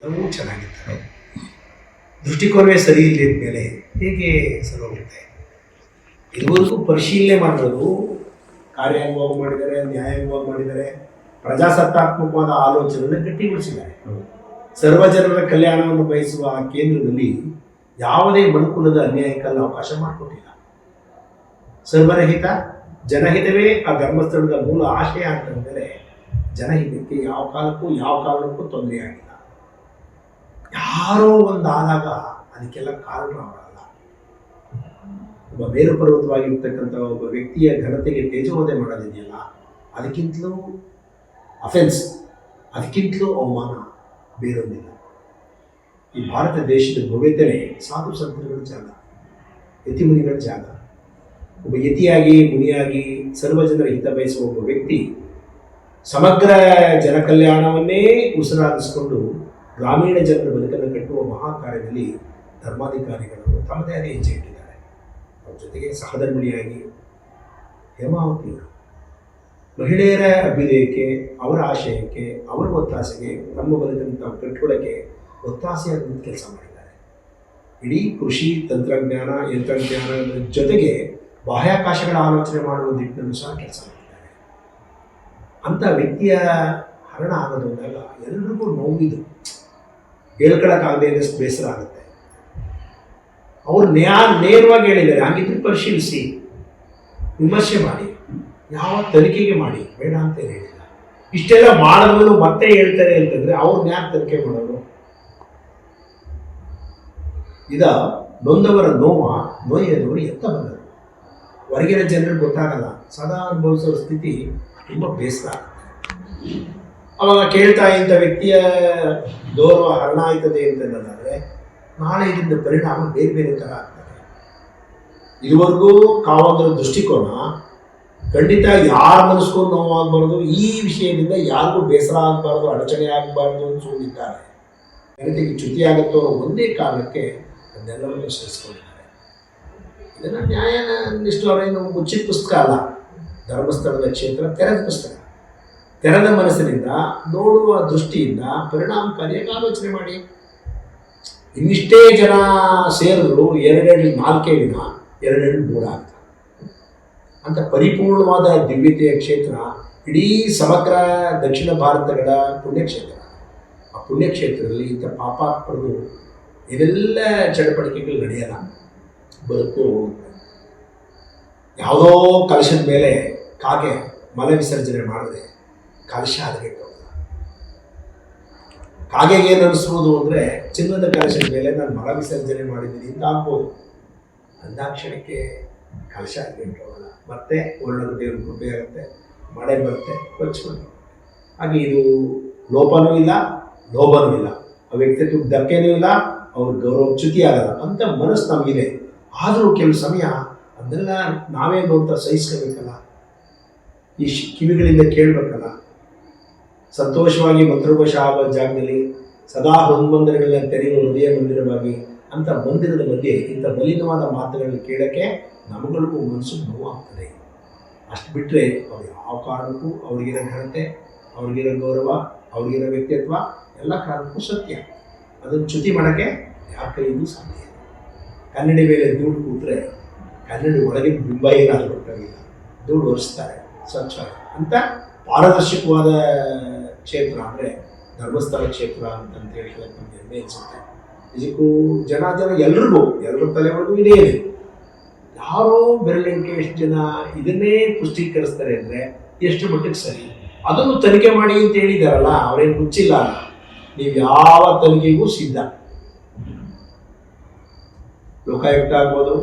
ಎಲ್ಲವೂ ಚೆನ್ನಾಗಿರ್ತಾರೆ. ದೃಷ್ಟಿಕೋನವೇ ಸರಿ ಇಲ್ಲದ ಮೇಲೆ ಹೇಗೆ ಸರೋಗುತ್ತೆ? ಇದುವರೆಗೂ ಪರಿಶೀಲನೆ ಮಾಡೋದು, ಕಾರ್ಯಾಂಗವಾಗಿ ಮಾಡಿದ್ದಾರೆ, ನ್ಯಾಯಾಂಗವಾಗಿ ಮಾಡಿದ್ದಾರೆ, ಪ್ರಜಾಸತ್ತಾತ್ಮಕವಾದ ಆಲೋಚನೆಯನ್ನು ಗಟ್ಟಿಗೊಳಿಸಿದ್ದಾರೆ. ಸರ್ವಜನರ ಕಲ್ಯಾಣವನ್ನು ಬಯಸುವ ಕೇಂದ್ರದಲ್ಲಿ ಯಾವುದೇ ಮನುಕುಲದ ಅನ್ಯಾಯಕ್ಕಲ್ಲ ಅವಕಾಶ ಮಾಡಿಕೊಟ್ಟಿಲ್ಲ. ಸರ್ವರಹಿತ ಜನಹಿತವೇ ಆ ಧರ್ಮಸ್ಥಳದ ಮೂಲ ಆಶಯ ಅಂತಂದರೆ ಜನಹಿತಕ್ಕೆ ಯಾವ ಕಾರಣಕ್ಕೂ ತೊಂದರೆ ಆಗಿಲ್ಲ. ಯಾರೋ ಒಂದು ಆದಾಗ ಅದಕ್ಕೆಲ್ಲ ಕಾರಣ ಅವರಲ್ಲ. ಒಬ್ಬ ಮೇರು ಪರ್ವತವಾಗಿರ್ತಕ್ಕಂಥ ಒಬ್ಬ ವ್ಯಕ್ತಿಯ ಘನತೆಗೆ ತೇಜೋವಧೆ ಮಾಡೋದಿದೆಯಲ್ಲ, ಅದಕ್ಕಿಂತಲೂ ಅಫೆನ್ಸ್, ಅದಕ್ಕಿಂತಲೂ ಅವಮಾನ ಬೇರೊಂದಿಲ್ಲ. ಈ ಭಾರತ ದೇಶದ ಭವ್ಯತೆಯೇ ಸಾಧು ಸಂತರುಗಳ ಜಾಗ, ಯತಿಮುನಿಗಳ ಜಾಗ. ಒಬ್ಬ ಯತಿಯಾಗಿ ಮುನಿಯಾಗಿ ಸರ್ವಜನರ ಹಿತ ಬಯಸುವ ಒಬ್ಬ ವ್ಯಕ್ತಿ ಸಮಗ್ರ ಜನಕಲ್ಯಾಣವನ್ನೇ ಉಸಿರಾಗಿಸಿಕೊಂಡು ಗ್ರಾಮೀಣ ಜನರ ಬದುಕನ್ನು ಕಟ್ಟುವ ಮಹಾ ಕಾರ್ಯದಲ್ಲಿ ಧರ್ಮಾಧಿಕಾರಿಗಳು ತಮ್ಮದೇ ಆದ ಹೆಜ್ಜೆ ಇಟ್ಟಿದ್ದಾರೆ. ಅವ್ರ ಜೊತೆಗೆ ಸಹಧರ್ಮಿಣಿಯಾಗಿ ಹೇಮಾವತಿಯವರು ಮಹಿಳೆಯರ ಅಭ್ಯುದಯಕ್ಕೆ, ಅವರ ಆಶಯಕ್ಕೆ, ಅವರ ಒತ್ತಾಸೆಗೆ, ನಮ್ಮ ಬದುಕನ್ನು ತಾವು ಕಟ್ಕೊಳ್ಳೋಕ್ಕೆ ಒತ್ತಾಸೆಯಾದ ಕೆಲಸ ಮಾಡಿದ್ದಾರೆ. ಇಡೀ ಕೃಷಿ ತಂತ್ರಜ್ಞಾನ ಯಂತ್ರಜ್ಞಾನದ ಜೊತೆಗೆ ಬಾಹ್ಯಾಕಾಶಗಳ ಆಲೋಚನೆ ಮಾಡುವ ನಿಟ್ಟಿನಲ್ಲೂ ಸಹ ಕೆಲಸ ಮಾಡಿದ್ದಾರೆ. ಅಂಥ ವ್ಯಕ್ತಿಯ ಹರಣ ಆಗೋದು ಅಂದಾಗ ಎಲ್ಲರಿಗೂ ನೋವಿದು, ಹೇಳ್ಕೊಳಕ್ಕಾಗದೇ ಇದ್ದಷ್ಟು ಬೇಸರ ಆಗುತ್ತೆ. ಅವರು ನೇರವಾಗಿ ಹೇಳಿದ್ದಾರೆ, ಹಾಗಿದ್ರೆ ಪರಿಶೀಲಿಸಿ, ವಿಮರ್ಶೆ ಮಾಡಿ, ಯಾವ ತನಿಖೆಗೆ ಮಾಡಿ, ಬೇಡ ಅಂತ ಹೇಳಿಲ್ಲ. ಇಷ್ಟೆಲ್ಲ ಮಾಡಿದ್ರು ಮತ್ತೆ ಹೇಳ್ತಾರೆ ಅಂತಂದರೆ ಅವ್ರನ್ನ ಯಾರು ತನಿಖೆ ಮಾಡೋರು? ನೊಂದವರ ನೋಯಿದವರು ಎತ್ತ ಬಂದರು. ಹೊರಗಿನ ಜನರಿಗೆ ಗೊತ್ತಾಗಲ್ಲ, ಸದಾ ಅನುಭವಿಸೋ ಸ್ಥಿತಿ ತುಂಬ ಬೇಸರ ಆಗುತ್ತೆ. ಅವಾಗ ಕೇಳ್ತಾ ಇಂಥ ವ್ಯಕ್ತಿಯ ಗೌರವ ಹರಣ ಆಯ್ತದೆ ಅಂತಂದರೆ ನಾಳೆ ಇದರಿಂದ ಪರಿಣಾಮ ಬೇರೆ ಬೇರೆ ಥರ ಆಗ್ತದೆ. ಇದುವರೆಗೂ ಕಾವಂದರ ದೃಷ್ಟಿಕೋನ ಖಂಡಿತ ಯಾರ ಮನಸ್ಗೂ ನೋವಾಗಬಾರ್ದು, ಈ ವಿಷಯದಿಂದ ಯಾರಿಗೂ ಬೇಸರ ಆಗಬಾರ್ದು, ಅಡಚಣೆ ಆಗಬಾರ್ದು ಅಂತ ಸುಮ್ಮನಿದ್ದಾರೆ. ಜನತೆಗೆ ಚ್ಯುತಿಯಾಗುತ್ತೋ ಒಂದೇ ಕಾರಣಕ್ಕೆ ಅದನ್ನೆಲ್ಲವನ್ನೂ ಸೇರಿಸ್ಕೊಂಡಿದ್ದಾರೆ. ಇದನ್ನು ನ್ಯಾಯನ ನಿಷ್ಠವರೇನು ಮುಚ್ಚಿದ ಪುಸ್ತಕ ಅಲ್ಲ. ಧರ್ಮಸ್ಥಳದ ಕ್ಷೇತ್ರ ತೆರೆದ ಪುಸ್ತಕ. ತೆರೆದ ಮನಸ್ಸಿನಿಂದ ನೋಡುವ ದೃಷ್ಟಿಯಿಂದ ಪರಿಣಾಮಕಾರಿಯಾಗಿ ಆಲೋಚನೆ ಮಾಡಿ. ಇನ್ನಿಷ್ಟೇ ಜನ ಸೇರಿದ್ರು 4 ದಿನ 2 ಆಗ್ತದೆ ಅಂತ ಪರಿಪೂರ್ಣವಾದ ದಿವ್ಯತೆಯ ಕ್ಷೇತ್ರ ಇಡೀ ಸಮಗ್ರ ದಕ್ಷಿಣ ಭಾರತಗಳ ಪುಣ್ಯಕ್ಷೇತ್ರ. ಆ ಪುಣ್ಯಕ್ಷೇತ್ರದಲ್ಲಿ ಇಂಥ ಪಾಪಾತ್ಮರು ಇದೆಲ್ಲ ಚಡಪಡಿಕೆಗಳು ನಡೆಯಲ್ಲ. ಬದುಕು ಯಾವುದೋ ಕಲಶದ ಮೇಲೆ ಕಾಗೆ ಮಲ ವಿಸರ್ಜನೆ ಮಾಡದೆ ಕಲಶ ಅದಕ್ಕೆ ಕಾಗೆಗೆ ಏನು ಅನಿಸ್ಬೋದು ಅಂದರೆ, ಚಿನ್ನದ ಕಲಶದ ಮೇಲೆ ನಾನು ಮಲ ವಿಸರ್ಜನೆ ಮಾಡಿದ್ದೀನಿ ಅಂತ ಆಗ್ಬೋದು. ಅಂದಾಕ್ಷಣಕ್ಕೆ ಕಲಶ ಅದಕ್ಕೆ ಹೋಗಲ್ಲ. ಮತ್ತೆ ಒಳ್ಳೆಯ ದೇವ್ರ ಕೃಪೆ ಆಗುತ್ತೆ, ಮಳೆ ಬರುತ್ತೆ, ಕೊಚ್ಕೊಂಡು. ಹಾಗೆ ಇದು ಲೋಪನೂ ಇಲ್ಲ, ಲೋಭನೂ ಇಲ್ಲ, ಆ ವ್ಯಕ್ತಿತ್ವಕ್ಕೆ ಧಕ್ಕೆನೂ ಇಲ್ಲ, ಅವ್ರ ಗೌರವ ಚ್ಯುತಿ ಆಗಲ್ಲ ಅಂತ ಮನಸ್ಸು ನಮಗಿದೆ. ಆದರೂ ಕೆಲವು ಸಮಯ ಅದನ್ನೆಲ್ಲ ನಾವೇ ನೋಡ್ತಾ ಸಹಿಸ್ಕೋಬೇಕಲ್ಲ, ಈ ಕಿವಿಗಳಿಂದ ಕೇಳಬೇಕಲ್ಲ. ಸಂತೋಷವಾಗಿ ಮಂತ್ರಕೋಶ ಆಗುವ ಜಾಗದಲ್ಲಿ ಸದಾ ಹೃನ್ಮಂದಿರಗಳನ್ನ ತೆರೆಯುವ ಹೃದಯ ಮಂದಿರವಾಗಿ ಅಂತ ಮಂದಿರದ ಮಧ್ಯೆ ಇಂಥ ಮಲಿನವಾದ ಮಾತುಗಳನ್ನು ಕೇಳೋಕ್ಕೆ ನಮಗಳಿಗೂ ಮನಸ್ಸು ನೋವಾಗ್ತದೆ. ಅಷ್ಟು ಬಿಟ್ಟರೆ ಅವ್ರು ಯಾವ ಕಾರಣಕ್ಕೂ ಅವ್ರಿಗಿರೋ ಘನತೆ, ಅವ್ರಿಗಿರೋ ಗೌರವ, ಅವ್ರಿಗಿರೋ ವ್ಯಕ್ತಿತ್ವ ಎಲ್ಲ ಕಾರಣಕ್ಕೂ ಸತ್ಯ. ಅದನ್ನು ಚ್ಯುತಿ ಮಾಡೋಕ್ಕೆ ಯಾರ ಕೈಯಿಂದ ಸಾಧ್ಯ ಇಲ್ಲ. ಕನ್ನಡಿ ಮೇಲೆ ಧೂಳು ಕೂತ್ರೆ ಕನ್ನಡಿ ಒಳಗಿನ ಬಿಂಬ ಏನಾದರೂ ಗೊತ್ತಾಗಿಲ್ಲ, ಧೂಳು ಒರೆಸ್ತಾರೆ ಸ್ವಚ್ಛವಾಗಿ. ಅಂತ ಪಾರದರ್ಶಕವಾದ ಕ್ಷೇತ್ರ ಅಂದರೆ ಧರ್ಮಸ್ಥಳ ಕ್ಷೇತ್ರ ಅಂತಂತ ಹೇಳಿದ್ರೆ ನಮಗೆ ಹೆಮ್ಮೆ ಅನಿಸುತ್ತೆ. ಇದಕ್ಕೂ ಜನ ಎಲ್ಲರ ತಲೆಯೊಳಗೂ ಇದೇ ಇದೆ. ಯಾರೋ ಬೆರಳಿಕೆ ಎಷ್ಟು ಜನ ಇದನ್ನೇ ಪುಷ್ಟೀಕರಿಸ್ತಾರೆ ಅಂದರೆ ಎಷ್ಟು ಮಟ್ಟಿಗೆ ಸರಿ. ಅದನ್ನು ತನಿಖೆ ಮಾಡಿ ಅಂತ ಹೇಳಿದಾರಲ್ಲ, ಅವರೇನು ಮುಚ್ಚಿಲ್ಲ. ನೀವು ಯಾವ ತನಿಖೆಗೂ ಸಿದ್ಧ. ಲೋಕಾಯುಕ್ತ ಆಗ್ಬೋದು,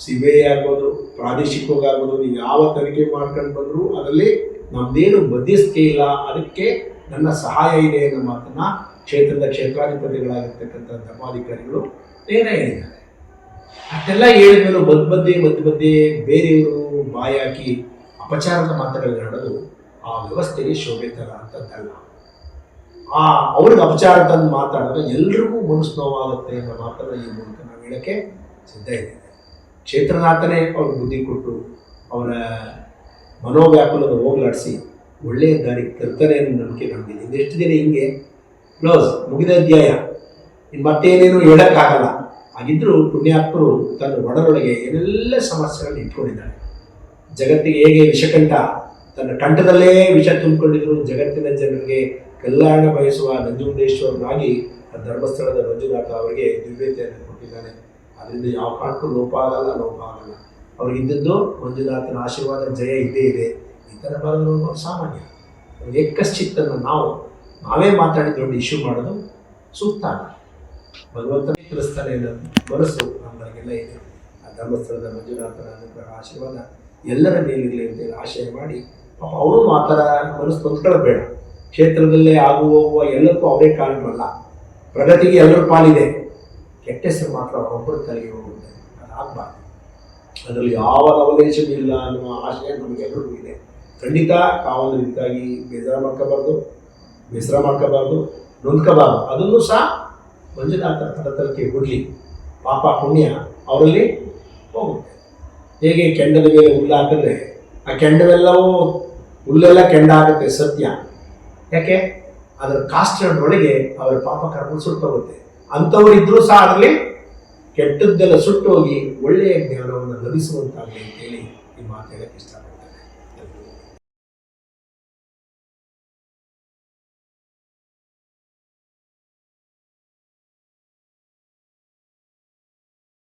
CBI ಆಗ್ಬೋದು, ಪ್ರಾದೇಶಿಕವಾಗಿ ಆಗ್ಬೋದು, ನೀವು ಯಾವ ತನಿಖೆ ಮಾಡ್ಕೊಂಡು ಬಂದರೂ ಅದರಲ್ಲಿ ನಮ್ಮದೇನು ಮಧ್ಯಸ್ಥಿಕೆ ಇಲ್ಲ, ಅದಕ್ಕೆ ನನ್ನ ಸಹಾಯ ಇದೆ ಅನ್ನೋ ಮಾತನ್ನು ಕ್ಷೇತ್ರದ ಕ್ಷೇತ್ರಾಧಿಪತಿಗಳಾಗಿರ್ತಕ್ಕಂಥ ಧರ್ಮಾಧಿಕಾರಿಗಳು ನೇರ ಹೇಳಿದ್ದಾರೆ. ಅಷ್ಟೆಲ್ಲ ಹೇಳಿದ್ಮೇಲೆ ಮಧ್ಯೆ ಬೇರೆಯವರು ಬಾಯಿ ಹಾಕಿ ಅಪಚಾರದ ಮಾತುಗಳನ್ನಾಡೋದು ಆ ವ್ಯವಸ್ಥೆಗೆ ಶೋಭೆ ಥರ ಅಂತದ್ದಲ್ಲ. ಅವ್ರಿಗೆ ಅಪಚಾರ ತಂದು ಮಾತಾಡಿದ್ರೆ ಎಲ್ರಿಗೂ ಮನಸ್ಸು ನೋವಾಗುತ್ತೆ ಅನ್ನೋ ಮಾತನ್ನು ಈ ಮೂಲಕ ನಾವು ಹೇಳೋಕ್ಕೆ ಸಿದ್ಧ ಇದ್ದೇವೆ. ಕ್ಷೇತ್ರನಾಥನೇ ಅವ್ರಿಗೆ ಬುದ್ಧಿ ಕೊಟ್ಟು ಅವರ ಮನೋವ್ಯಾಕುಲದ ಹೋಗಲಾಡಿಸಿ ಒಳ್ಳೆಯ ದಾರಿಗೆ ತರ್ತಾರೆ ಅನ್ನೋ ನಂಬಿಕೆ ನಮಗಿದೆ. ಇದೆಷ್ಟು ದಿನ ಹಿಂಗೆ ಕ್ಲೋಸ್, ಮುಗಿದ ಅಧ್ಯಾಯ. ಇನ್ನು ಮತ್ತೇನೇನು ಹೇಳಕ್ಕಾಗಲ್ಲ. ಹಾಗಿದ್ರೂ ಪುಣ್ಯಾತ್ಮರು ತನ್ನ ಒಡಲೊಳಗೆ ಏನೆಲ್ಲ ಸಮಸ್ಯೆಗಳನ್ನು ಇಟ್ಕೊಂಡಿದ್ದಾರೆ. ಜಗತ್ತಿಗೆ ಹೇಗೆ ವಿಷಕಂಠ ತನ್ನ ಕಂಠದಲ್ಲೇ ವಿಷ ತುಂಬಿಕೊಂಡಿದ್ರು, ಜಗತ್ತಿನ ಜನರಿಗೆ ಕಲ್ಯಾಣ ಬಯಸುವ ನಂಜುಂಡೇಶ್ವರನಾಗಿ ಧರ್ಮಸ್ಥಳದ ಮಂಜುನಾಥ ಅವರಿಗೆ ದಿವ್ಯತೆಯನ್ನು ಕೊಟ್ಟಿದ್ದಾನೆ. ಅದರಿಂದ ಯಾವ ಕಾರಣಕ್ಕೂ ಲೋಪ ಆಗಲ್ಲ. ಅವ್ರಿಗಿದ್ದದ್ದು ಮಂಜುನಾಥನ ಆಶೀರ್ವಾದ, ಜಯ ಇದ್ದೇ ಇದೆ. ಈ ಥರ ಬರೋದು ಸಾಮಾನ್ಯ. ಏಕಶ್ಚಿತ್ತನ್ನು ನಾವೇ ಮಾತಾಡಿ ದೊಡ್ಡ ಇಶ್ಯೂ ಮಾಡೋದು ಸೂಕ್ತ ಅಲ್ಲ. ಭಗವಂತನೇ ತಿಳಿಸ್ತಾನೆ ಅನ್ನೋದು ಮನಸ್ಸು ನಮ್ಮರಿಗೆಲ್ಲ ಇದೆ. ಆ ಧರ್ಮಸ್ಥಳದ ಮಂಜುನಾಥನ ಅನುಗ್ರಹ ಆಶೀರ್ವಾದ ಎಲ್ಲರ ಮೇಲಿರಲಿ ಅಂತೇಳಿ ಆಶಯ ಮಾಡಿ, ಪಾಪ ಅವರು ಆ ಥರ ಮನಸ್ಸು ತೊಂದ್ಕೊಳ್ಳೋದು ಬೇಡ. ಕ್ಷೇತ್ರದಲ್ಲೇ ಆಗು ಹೋಗುವ ಎಲ್ಲಕ್ಕೂ ಅವರೇ ಕಾರಣವಲ್ಲ. ಪ್ರಗತಿಗೆ ಎಲ್ಲರ ಪಾಲಿದೆ, ಕೆಟ್ಟ ಹೆಸರು ಮಾತ್ರ ಒಬ್ಬರ ತಲೆಗೆ ಹೋಗುತ್ತೆ. ಅದಾಗಬಾರ್ದು. ಅದರಲ್ಲಿ ಯಾವ ಅವಲೇಶನೂ ಇಲ್ಲ ಅನ್ನುವ ಆಶಯ ನಮಗೆಲ್ಲರಿಗೂ ಇದೆ. ಖಂಡಿತ ಕಾವಲು ರೀತಿಯಾಗಿ ಬೇಸರ ಮಾಡ್ಕೋಬಾರ್ದು, ನೊಂದ್ಕೋಬಾರ್ದು. ಅದನ್ನು ಸಹ ಮಂಜುನಾಥ ಪದತಲಕ್ಕೆ ಬಿಡಲಿ. ಪಾಪ ಪುಣ್ಯ ಅವರಲ್ಲಿ ಹೋಗುತ್ತೆ. ಹೇಗೆ ಕೆಂಡದ ಮೇಲೆ ಹುಲ್ಲು ಹಾಕಿದ್ರೆ ಆ ಕೆಂಡವೆಲ್ಲವೂ ಹುಲ್ಲೆಲ್ಲ ಕೆಂಡ ಆಗುತ್ತೆ, ಸತ್ಯ. ಯಾಕೆ? ಅದರ ಕಾಸ್ಟೊಳಗೆ ಅವರ ಪಾಪ ಕರ್ಕೊಂಡು ಸುಟ್ಟೋಗುತ್ತೆ. ಅಂಥವರಿದ್ರೂ ಸಹ ಅದರಲ್ಲಿ ಕೆಟ್ಟದ್ದೆಲ್ಲ ಸುಟ್ಟೋಗಿ ಒಳ್ಳೆಯ ಜ್ಞಾನವನ್ನು ಲಭಿಸುವಂತಾಗಲಿ ಅಂತೇಳಿ ಈ ಮಾತು ಹೇಳಕ್ಕೆ ಇಷ್ಟಪಡ್ತೀನಿ.